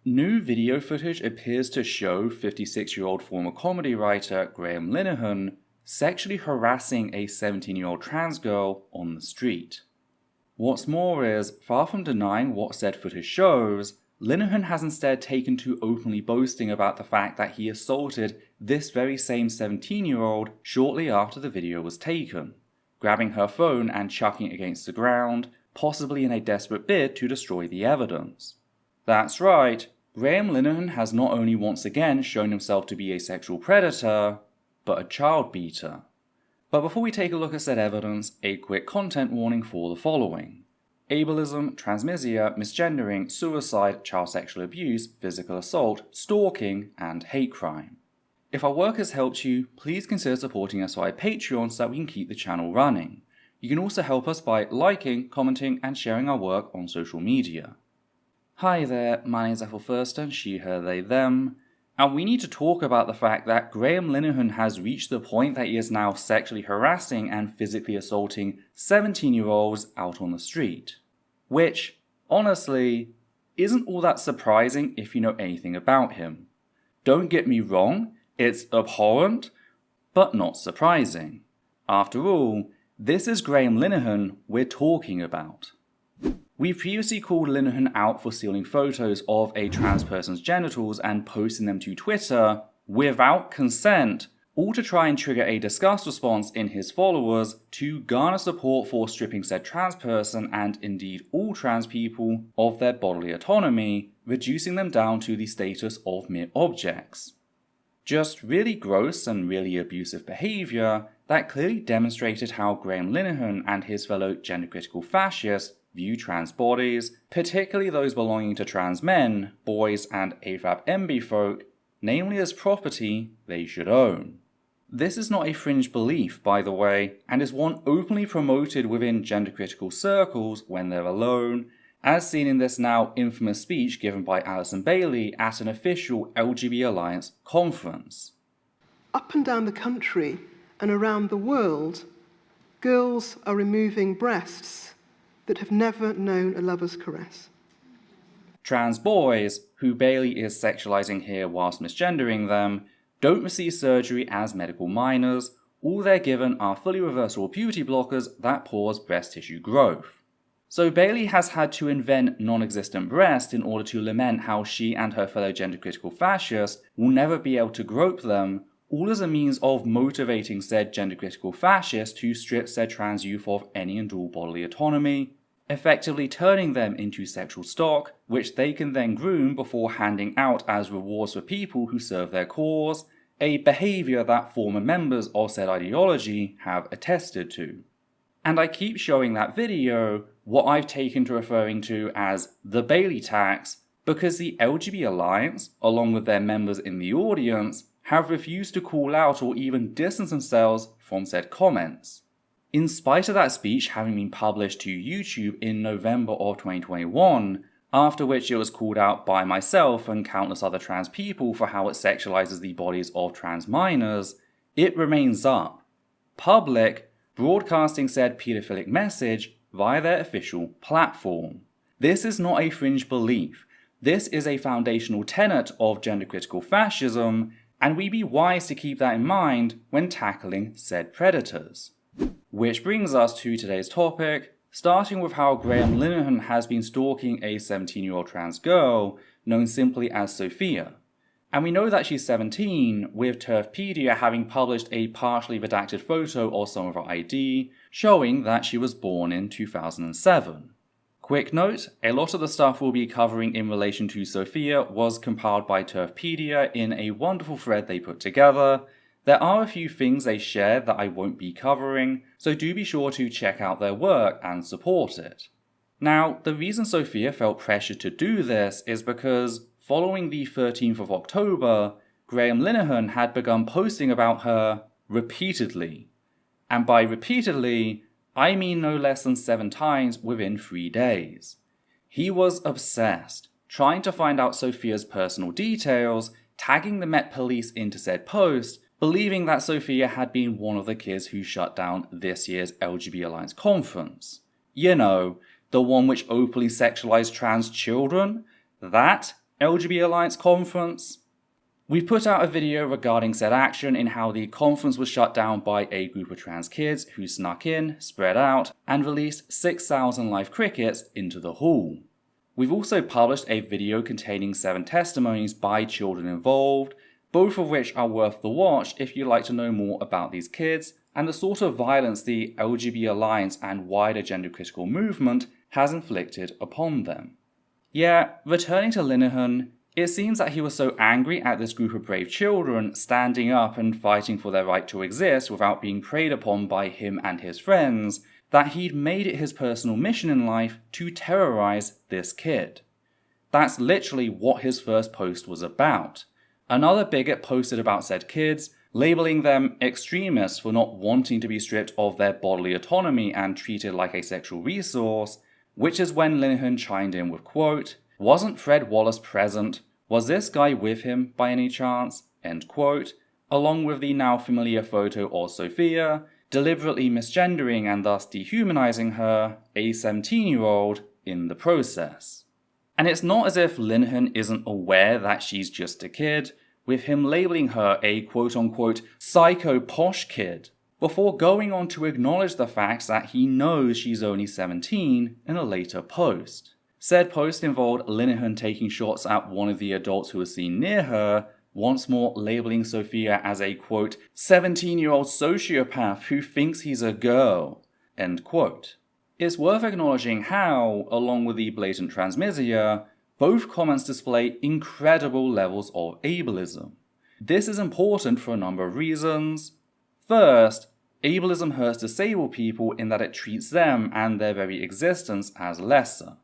New video footage appears to show 56-year-old former comedy writer Graham Linehan sexually harassing a 17-year-old trans girl on the street. What's more is, far from denying what said footage shows, Linehan has instead taken to openly boasting about the fact that he assaulted this very same 17-year-old shortly after the video was taken, grabbing her phone and chucking it against the ground, possibly in a desperate bid to destroy the evidence. That's right, Graham Linehan has not only once again shown himself to be a sexual predator, but a child beater. But before we take a look at said evidence, a quick content warning for the following: ableism, transmisia, misgendering, suicide, child sexual abuse, physical assault, stalking, and hate crime. If our work has helped you, please consider supporting us via Patreon so that we can keep the channel running. You can also help us by liking, commenting, and sharing our work on social media. Hi there, my name is Ethel Thurston, she, her, they, them, and we need to talk about the fact that Graham Linehan has reached the point that he is now sexually harassing and physically assaulting 17-year-olds out on the street. Which, honestly, isn't all that surprising if you know anything about him. Don't get me wrong, it's abhorrent, but not surprising. After all, this is Graham Linehan we're talking about. We've previously called Linehan out for stealing photos of a trans person's genitals and posting them to Twitter without consent, all to try and trigger a disgust response in his followers to garner support for stripping said trans person, and indeed all trans people, of their bodily autonomy, reducing them down to the status of mere objects. Just really gross and really abusive behaviour that clearly demonstrated how Graham Linehan and his fellow gender-critical fascists view trans bodies, particularly those belonging to trans men, boys, and AFAB MB folk, namely as property they should own. This is not a fringe belief, by the way, and is one openly promoted within gender-critical circles when they're alone, as seen in this now infamous speech given by Alison Bailey at an official LGBT Alliance conference. Up and down the country and around the world, girls are removing breasts that have never known a lover's caress. Trans boys, who Bailey is sexualizing here whilst misgendering them, don't receive surgery as medical minors. All they're given are fully reversible puberty blockers that pause breast tissue growth. So Bailey has had to invent non-existent breasts in order to lament how she and her fellow gender-critical fascists will never be able to grope them, all as a means of motivating said gender-critical fascists to strip said trans youth of any and all bodily autonomy, effectively turning them into sexual stock, which they can then groom before handing out as rewards for people who serve their cause, a behaviour that former members of said ideology have attested to. And I keep showing that video, what I've taken to referring to as the Bailey tax, because the LGBT Alliance, along with their members in the audience, have refused to call out or even distance themselves from said comments. In spite of that speech having been published to YouTube in November of 2021, after which it was called out by myself and countless other trans people for how it sexualizes the bodies of trans minors, it remains up, public, broadcasting said paedophilic message via their official platform. This is not a fringe belief, this is a foundational tenet of gender-critical fascism, and we'd be wise to keep that in mind when tackling said predators. Which brings us to today's topic, starting with how Graham Linehan has been stalking a 17-year-old trans girl known simply as Sophia. And we know that she's 17, with Turfpedia having published a partially redacted photo of some of her ID, showing that she was born in 2007. Quick note, a lot of the stuff we'll be covering in relation to Sophia was compiled by Turfpedia in a wonderful thread they put together. There are a few things they shared that I won't be covering, so do be sure to check out their work and support it. Now, the reason Sophia felt pressured to do this is because, following the 13th of October, Graham Linehan had begun posting about her repeatedly. And by repeatedly, I mean no less than 7 times within 3 days. He was obsessed, trying to find out Sophia's personal details, tagging the Met Police into said post, believing that Sophia had been one of the kids who shut down this year's LGBT Alliance conference. You know, the one which openly sexualized trans children? That LGBT Alliance conference? We put out a video regarding said action in how the conference was shut down by a group of trans kids who snuck in, spread out, and released 6,000 live crickets into the hall. We've also published a video containing 7 testimonies by children involved, both of which are worth the watch if you'd like to know more about these kids and the sort of violence the LGBT Alliance and wider gender critical movement has inflicted upon them. Yeah, returning to Linehan, it seems that he was so angry at this group of brave children standing up and fighting for their right to exist without being preyed upon by him and his friends, that he'd made it his personal mission in life to terrorize this kid. That's literally what his first post was about. Another bigot posted about said kids, labeling them extremists for not wanting to be stripped of their bodily autonomy and treated like a sexual resource, which is when Linehan chimed in with, quote, "Wasn't Fred Wallace present? Was this guy with him by any chance?" End quote, along with the now familiar photo of Sophia, deliberately misgendering and thus dehumanizing her, a 17-year-old, in the process. And it's not as if Linehan isn't aware that she's just a kid, with him labeling her a quote-unquote psycho posh kid, before going on to acknowledge the fact that he knows she's only 17 in a later post. Said post involved Linehan taking shots at one of the adults who was seen near her, once more labeling Sophia as a quote 17-year-old sociopath who thinks he's a girl, end quote. It's worth acknowledging how, along with the blatant transmisia, both comments display incredible levels of ableism. This is important for a number of reasons. First, ableism hurts disabled people in that it treats them and their very existence as lesser.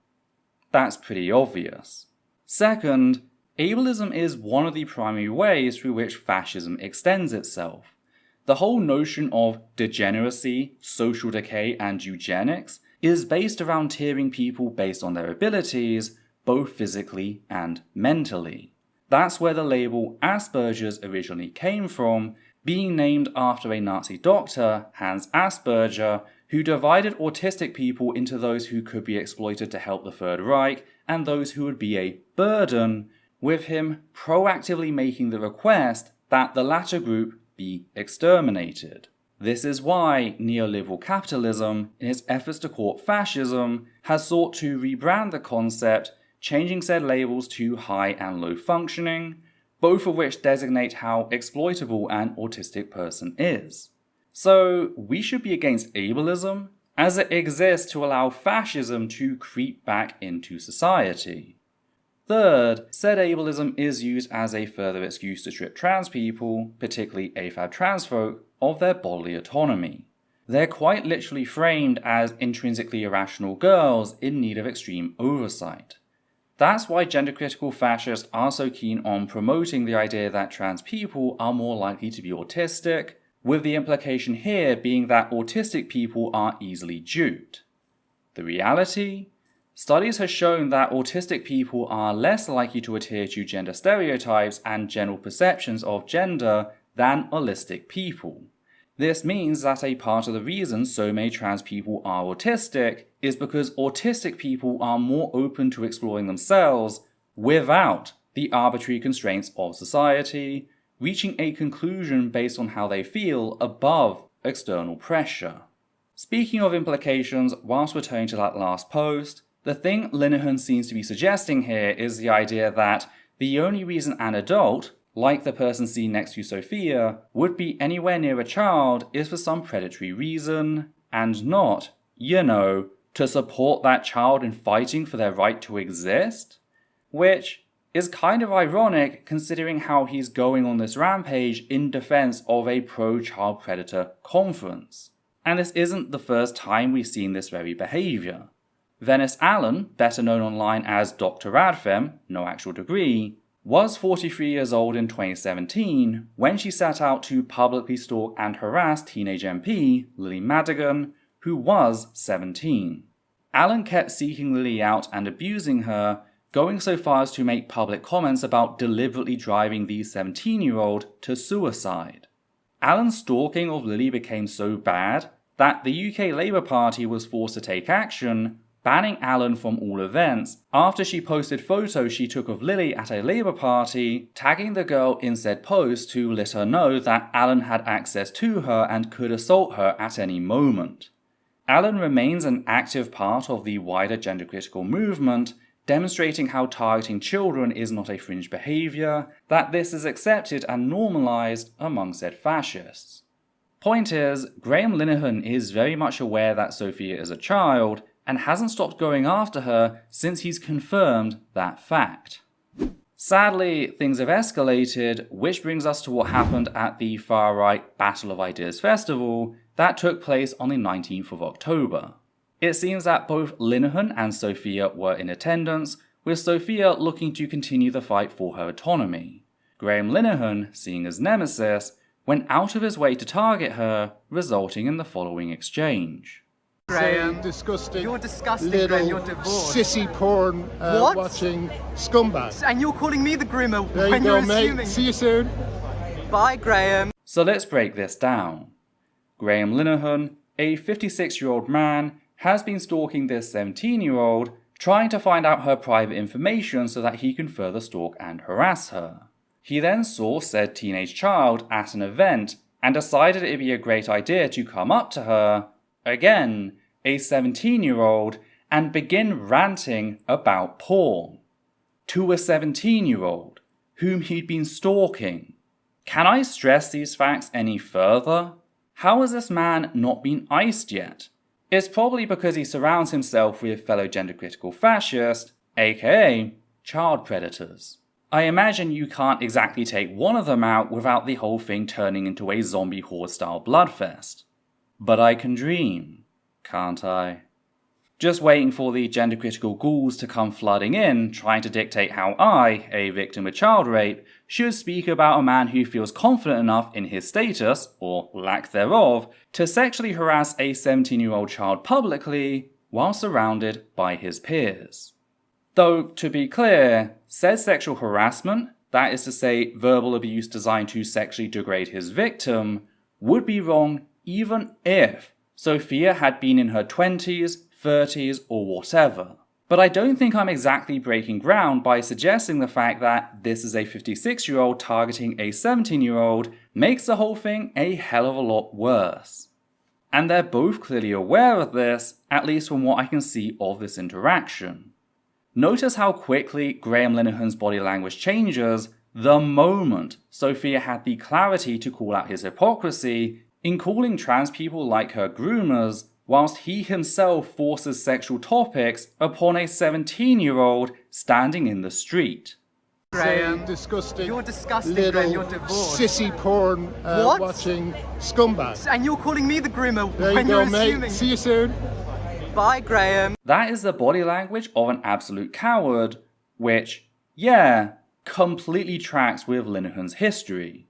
That's pretty obvious. Second, ableism is one of the primary ways through which fascism extends itself. The whole notion of degeneracy, social decay, and eugenics is based around tiering people based on their abilities, both physically and mentally. That's where the label Asperger's originally came from, being named after a Nazi doctor, Hans Asperger, who divided autistic people into those who could be exploited to help the Third Reich and those who would be a burden, with him proactively making the request that the latter group be exterminated. This is why neoliberal capitalism, in its efforts to court fascism, has sought to rebrand the concept, changing said labels to high and low functioning, both of which designate how exploitable an autistic person is. So we should be against ableism, as it exists to allow fascism to creep back into society. Third, said ableism is used as a further excuse to strip trans people, particularly AFAB trans folk, of their bodily autonomy. They're quite literally framed as intrinsically irrational girls in need of extreme oversight. That's why gender-critical fascists are so keen on promoting the idea that trans people are more likely to be autistic, with the implication here being that autistic people are easily duped. The reality? Studies have shown that autistic people are less likely to adhere to gender stereotypes and general perceptions of gender than holistic people. This means that a part of the reason so many trans people are autistic is because autistic people are more open to exploring themselves without the arbitrary constraints of society, reaching a conclusion based on how they feel above external pressure. Speaking of implications, whilst returning to that last post, the thing Linehan seems to be suggesting here is the idea that the only reason an adult, like the person seen next to Sophia, would be anywhere near a child is for some predatory reason, and not, to support that child in fighting for their right to exist? Which is kind of ironic considering how he's going on this rampage in defense of a pro-child predator conference. And this isn't the first time we've seen this very behavior. Venice Allen, better known online as Dr. Radfem, no actual degree, was 43 years old in 2017 when she set out to publicly stalk and harass teenage MP Lily Madigan, who was 17. Allen kept seeking Lily out and abusing her, going so far as to make public comments about deliberately driving the 17-year-old to suicide. Allen's stalking of Lily became so bad that the UK Labour Party was forced to take action, banning Alan from all events after she posted photos she took of Lily at a Labour party, tagging the girl in said post to let her know that Alan had access to her and could assault her at any moment. Alan remains an active part of the wider gender-critical movement, demonstrating how targeting children is not a fringe behaviour, that this is accepted and normalised among said fascists. Point is, Graham Linehan is very much aware that Sophia is a child, and hasn't stopped going after her since he's confirmed that fact. Sadly, things have escalated, which brings us to what happened at the far-right Battle of Ideas Festival that took place on the 19th of October. It seems that both Linehan and Sophia were in attendance, with Sophia looking to continue the fight for her autonomy. Graham Linehan, seeing his nemesis, went out of his way to target her, resulting in the following exchange. Graham, disgusting. You're disgusting, little Graham. You're divorced. Sissy porn watching scumbag. And you're calling me the groomer There when you go, you're mate. assuming. See you soon. Bye, Graham. So let's break this down. Graham Linehan, a 56-year-old man, has been stalking this 17-year-old, trying to find out her private information so that he can further stalk and harass her. He then saw said teenage child at an event and decided it'd be a great idea to come up to her, again, a 17-year-old, and begin ranting about porn. To a 17-year-old, whom he'd been stalking. Can I stress these facts any further? How has this man not been iced yet? It's probably because he surrounds himself with fellow gender-critical fascists, aka child predators. I imagine you can't exactly take one of them out without the whole thing turning into a zombie horde-style bloodfest. But I can dream, can't I? Just waiting for the gender-critical ghouls to come flooding in, trying to dictate how I, a victim of child rape, should speak about a man who feels confident enough in his status, or lack thereof, to sexually harass a 17-year-old child publicly, while surrounded by his peers. Though, to be clear, said sexual harassment, that is to say verbal abuse designed to sexually degrade his victim, would be wrong even if Sophia had been in her 20s, 30s, or whatever. But I don't think I'm exactly breaking ground by suggesting the fact that this is a 56-year-old targeting a 17-year-old makes the whole thing a hell of a lot worse. And they're both clearly aware of this, at least from what I can see of this interaction. Notice how quickly Graham Linehan's body language changes the moment Sophia had the clarity to call out his hypocrisy in calling trans people like her groomers, whilst he himself forces sexual topics upon a 17-year-old standing in the street. Graham, disgusting. You're disgusting, little Graham. You're divorced. Sissy porn watching scumbag. And you're calling me the groomer There when you go, you're mate. assuming. See you soon. Bye, Graham. That is the body language of an absolute coward, which, yeah, completely tracks with Linehan's history.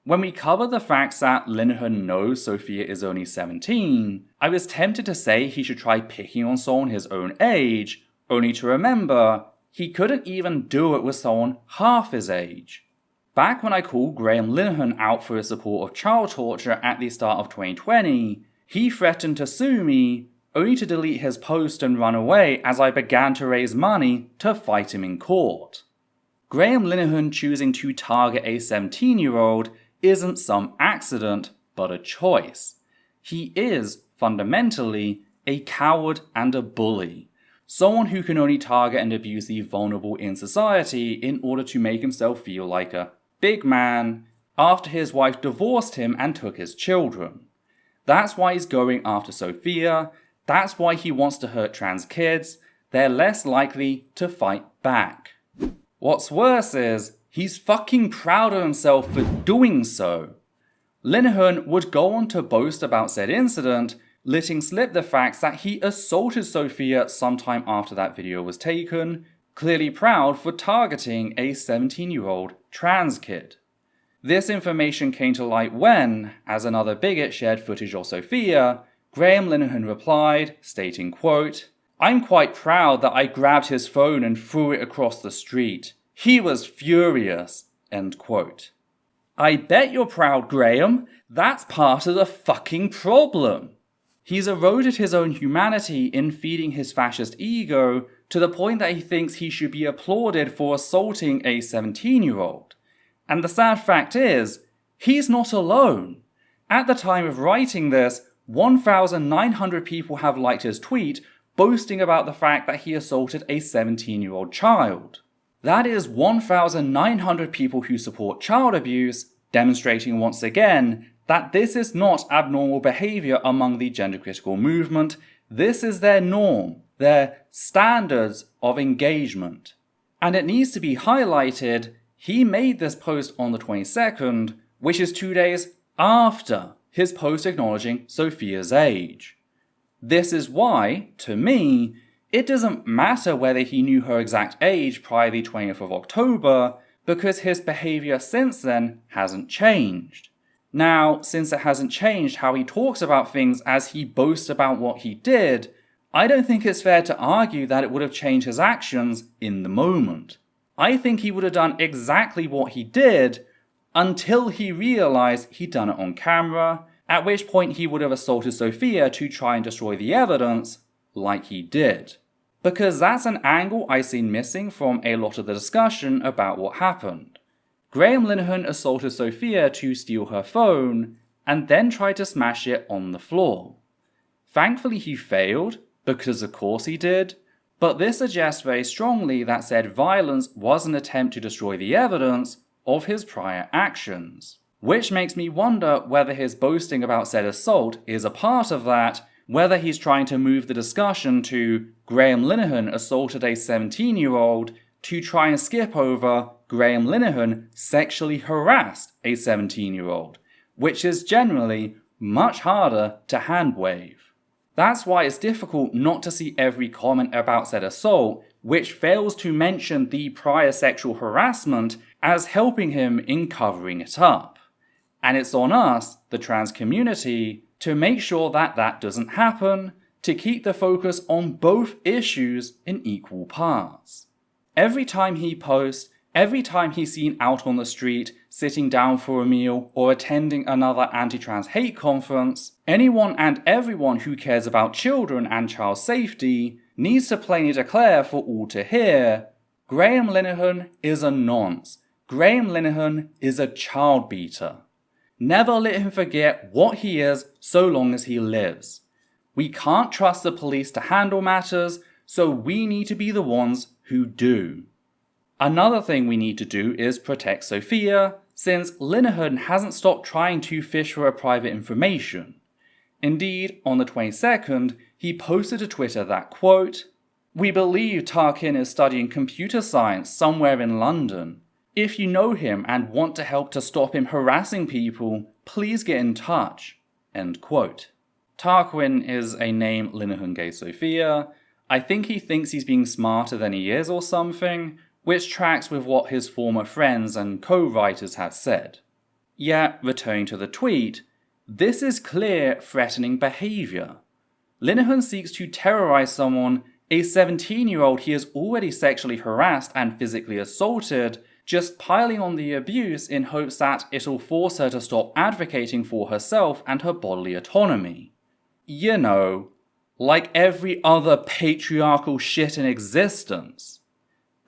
When we cover the facts that Linehan knows Sophia is only 17, I was tempted to say he should try picking on someone his own age, only to remember he couldn't even do it with someone half his age. Back when I called Graham Linehan out for his support of child torture at the start of 2020, he threatened to sue me, only to delete his post and run away as I began to raise money to fight him in court. Graham Linehan choosing to target a 17-year-old isn't some accident, but a choice. He is, fundamentally, a coward and a bully. Someone who can only target and abuse the vulnerable in society in order to make himself feel like a big man after his wife divorced him and took his children. That's why he's going after Sophia. That's why he wants to hurt trans kids. They're less likely to fight back. What's worse is, he's fucking proud of himself for doing so. Linehan would go on to boast about said incident, letting slip the facts that he assaulted Sophia sometime after that video was taken, clearly proud for targeting a 17-year-old trans kid. This information came to light when, as another bigot shared footage of Sophia, Graham Linehan replied, stating, quote, "I'm quite proud that I grabbed his phone and threw it across the street. He was furious," end quote. I bet you're proud, Graham. That's part of the fucking problem. He's eroded his own humanity in feeding his fascist ego to the point that he thinks he should be applauded for assaulting a 17-year-old. And the sad fact is, he's not alone. At the time of writing this, 1,900 people have liked his tweet boasting about the fact that he assaulted a 17-year-old child. That is 1,900 people who support child abuse, demonstrating once again that this is not abnormal behavior among the gender-critical movement. This is their norm, their standards of engagement. And it needs to be highlighted, he made this post on the 22nd, which is 2 days after his post acknowledging Sophia's age. This is why, to me, it doesn't matter whether he knew her exact age prior to the 20th of October, because his behavior since then hasn't changed. Now, since it hasn't changed how he talks about things as he boasts about what he did, I don't think it's fair to argue that it would have changed his actions in the moment. I think he would have done exactly what he did until he realized he'd done it on camera, at which point he would have assaulted Sophia to try and destroy the evidence, like he did. Because that's an angle I've seen missing from a lot of the discussion about what happened. Graham Linehan assaulted Sophia to steal her phone, and then tried to smash it on the floor. Thankfully he failed, because of course he did, but this suggests very strongly that said violence was an attempt to destroy the evidence of his prior actions. Which makes me wonder whether his boasting about said assault is a part of that, whether he's trying to move the discussion to Graham Linehan assaulted a 17-year-old to try and skip over Graham Linehan sexually harassed a 17-year-old, which is generally much harder to handwave. That's why it's difficult not to see every comment about said assault which fails to mention the prior sexual harassment as helping him in covering it up. And it's on us, the trans community, to make sure that that doesn't happen, to keep the focus on both issues in equal parts. Every time he posts, every time he's seen out on the street, sitting down for a meal, or attending another anti-trans hate conference, anyone and everyone who cares about children and child safety needs to plainly declare for all to hear, Graham Linehan is a nonce. Graham Linehan is a child beater. Never let him forget what he is so long as he lives. We can't trust the police to handle matters, so we need to be the ones who do. Another thing we need to do is protect Sophia, since Linehan hasn't stopped trying to fish for her private information. Indeed, on the 22nd, he posted to Twitter that, quote, "We believe Tarkin is studying computer science somewhere in London. If you know him and want to help to stop him harassing people, please get in touch." End quote. Tarquin is a name Linehan gave Sophia. I think he thinks he's being smarter than he is or something, which tracks with what his former friends and co-writers have said. Yet, returning to the tweet, this is clear threatening behaviour. Linehan seeks to terrorise someone, a 17-year-old he has already sexually harassed and physically assaulted, just piling on the abuse in hopes that it'll force her to stop advocating for herself and her bodily autonomy. You know, like every other patriarchal shit in existence.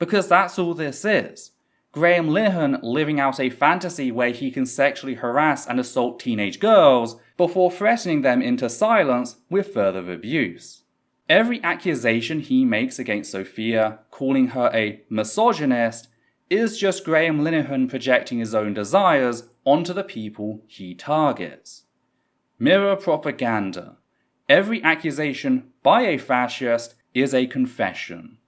Because that's all this is. Graham Linehan living out a fantasy where he can sexually harass and assault teenage girls before threatening them into silence with further abuse. Every accusation he makes against Sophia, calling her a misogynist, is just Graham Linehan projecting his own desires onto the people he targets. Mirror propaganda. Every accusation by a fascist is a confession.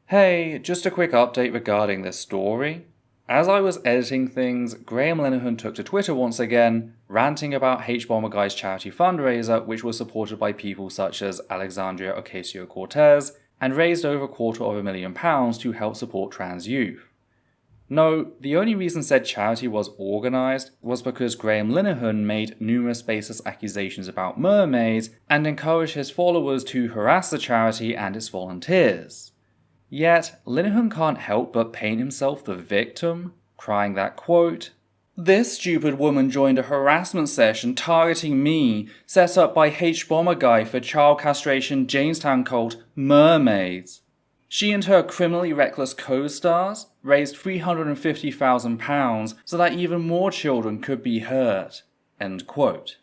Hey, just a quick update regarding this story. As I was editing things, Graham Linehan took to Twitter once again, ranting about H-Bomber Guy's charity fundraiser, which was supported by people such as Alexandria Ocasio-Cortez, and raised over £250,000 to help support trans youth. No, the only reason said charity was organised was because Graham Linehan made numerous baseless accusations about mermaids and encouraged his followers to harass the charity and its volunteers. Yet, Linehan can't help but paint himself the victim, crying that, quote, This stupid woman joined a harassment session targeting me, set up by H-Bomber Guy for child castration Jamestown cult Mermaids. She and her criminally reckless co-stars raised £350,000 so that even more children could be hurt. End quote.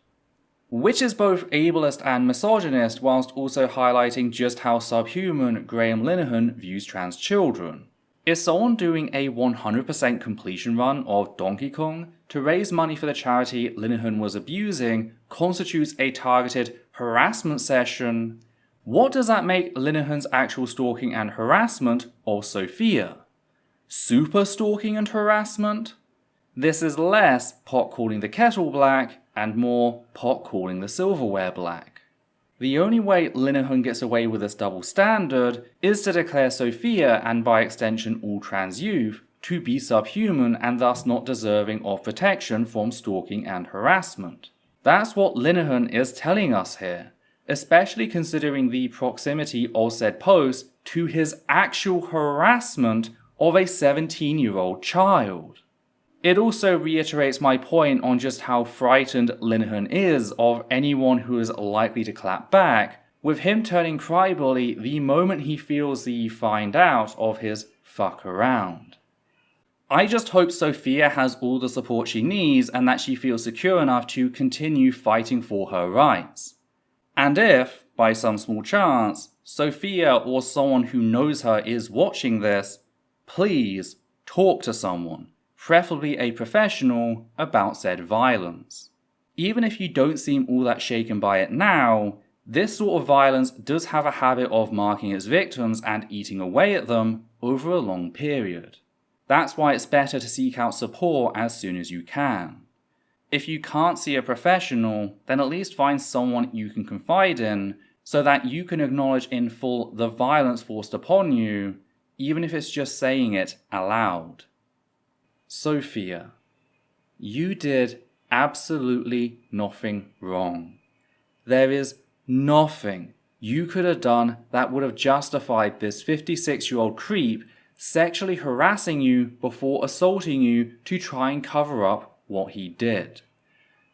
Which is both ableist and misogynist, whilst also highlighting just how subhuman Graham Linehan views trans children. Is someone doing a 100% completion run of Donkey Kong to raise money for the charity Linehan was abusing constitutes a targeted harassment session? What does that make Linehan's actual stalking and harassment of Sophia? Super stalking and harassment? This is less pot calling the kettle black and more pot calling the silverware black. The only way Linehan gets away with this double standard is to declare Sophia, and by extension all trans youth, to be subhuman and thus not deserving of protection from stalking and harassment. That's what Linehan is telling us here, especially considering the proximity of said post to his actual harassment of a 17-year-old child. It also reiterates my point on just how frightened Linehan is of anyone who is likely to clap back, with him turning crybaby the moment he feels the find out of his fuck around. I just hope Sophia has all the support she needs and that she feels secure enough to continue fighting for her rights. And if, by some small chance, Sophia or someone who knows her is watching this, please talk to someone, preferably a professional, about said violence. Even if you don't seem all that shaken by it now, this sort of violence does have a habit of marking its victims and eating away at them over a long period. That's why it's better to seek out support as soon as you can. If you can't see a professional, then at least find someone you can confide in so that you can acknowledge in full the violence forced upon you, even if it's just saying it aloud. Sophia, you did absolutely nothing wrong. There is nothing you could have done that would have justified this 56-year-old creep sexually harassing you before assaulting you to try and cover up what he did.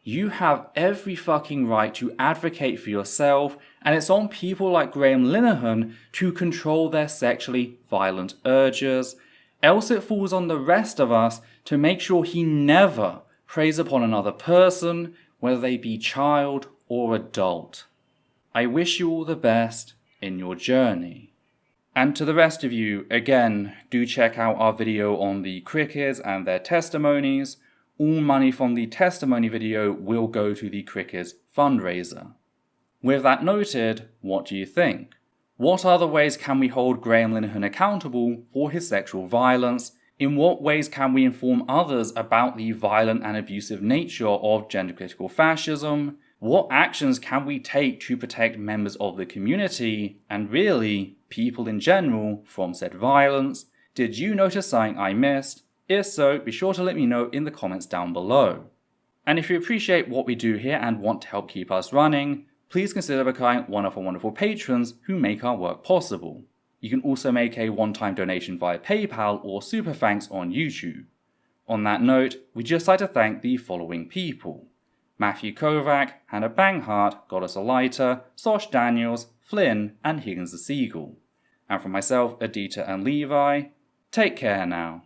You have every fucking right to advocate for yourself, and it's on people like Graham Linehan to control their sexually violent urges, else it falls on the rest of us to make sure he never preys upon another person, whether they be child or adult. I wish you all the best in your journey. And to the rest of you, again, do check out our video on the crickets and their testimonies. All money from the testimony video will go to the crickets fundraiser. With that noted, what do you think? What other ways can we hold Graham Linehan accountable for his sexual violence? In what ways can we inform others about the violent and abusive nature of gender-critical fascism? What actions can we take to protect members of the community, and really, people in general, from said violence? Did you notice something I missed? If so, be sure to let me know in the comments down below. And if you appreciate what we do here and want to help keep us running, please consider becoming one of our wonderful patrons who make our work possible. You can also make a one-time donation via PayPal or Super Thanks on YouTube. On that note, we'd just like to thank the following people: Matthew Kovac, Hannah Banghart, Goddess a Lighter, Sosh Daniels, Flynn, and Higgins the Seagull. And from myself, Adita and Levi, take care now.